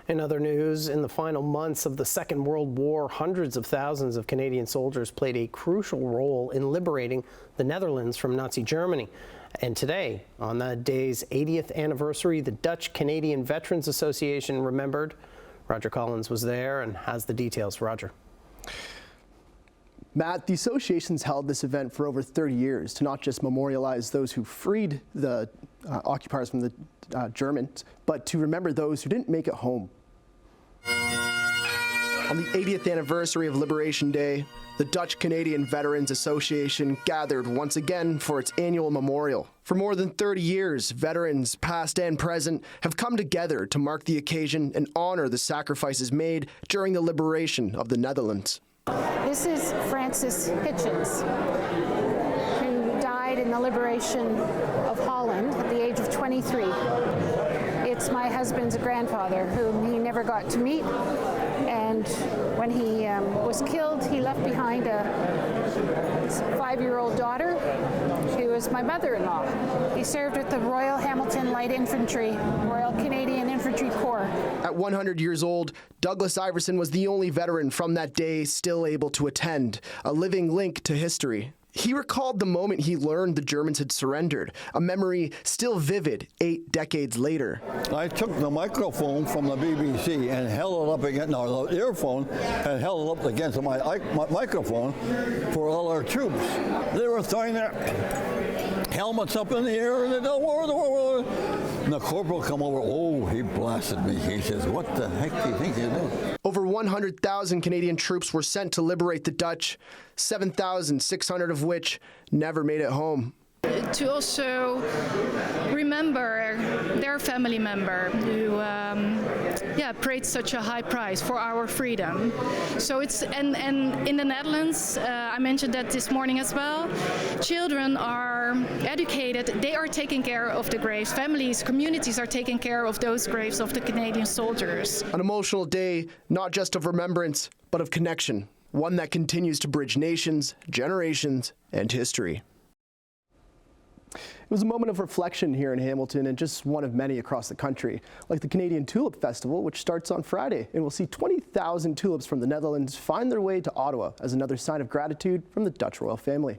In other news, in the final months of the Second World War, hundreds of thousands of Canadian soldiers played a crucial role in liberating the Netherlands from Nazi Germany. And today, on that day's 80th anniversary, the Dutch-Canadian Veterans Association remembered. Roger Collins was there and has the details. Roger. Matt, the association's held this event for over 30 years to not just memorialize those who freed the occupiers from the Germans, but to remember those who didn't make it home. On the 80th anniversary of Liberation Day, the Dutch-Canadian Veterans Association gathered once again for its annual memorial. For more than 30 years, veterans, past and present, have come together to mark the occasion and honor the sacrifices made during the liberation of the Netherlands. This is Francis Hitchins, who died in the liberation of Holland at the age of 23. It's my husband's grandfather, whom he never got to meet, and when he was killed, he left behind a 5-year-old daughter, who was my mother-in-law. He served with the Royal Hamilton Light Infantry, Royal Canadian Infantry Corps. At 100 years old, Douglas Iverson was the only veteran from that day still able to attend, a living link to history. He recalled the moment he learned the Germans had surrendered, a memory still vivid 8 decades later. I took the microphone from the BBC and held it up against, no, the earphone, and held it up against my microphone for all our troops. They were throwing their helmets up in the air, and they don't worry. And the corporal come over, oh, he blasted me. He says, what the heck do you think you're doing? Over 100,000 Canadian troops were sent to liberate the Dutch, 7,600 of which never made it home. To also remember their family member who paid such a high price for our freedom. So it's and in the Netherlands, I mentioned that this morning as well, children are educated, they are taking care of the graves, families, communities are taking care of those graves of the Canadian soldiers. An emotional day, not just of remembrance, but of connection, one that continues to bridge nations, generations, and history. It was a moment of reflection here in Hamilton and just one of many across the country, like the Canadian Tulip Festival, which starts on Friday, and we'll see 20,000 tulips from the Netherlands find their way to Ottawa as another sign of gratitude from the Dutch royal family.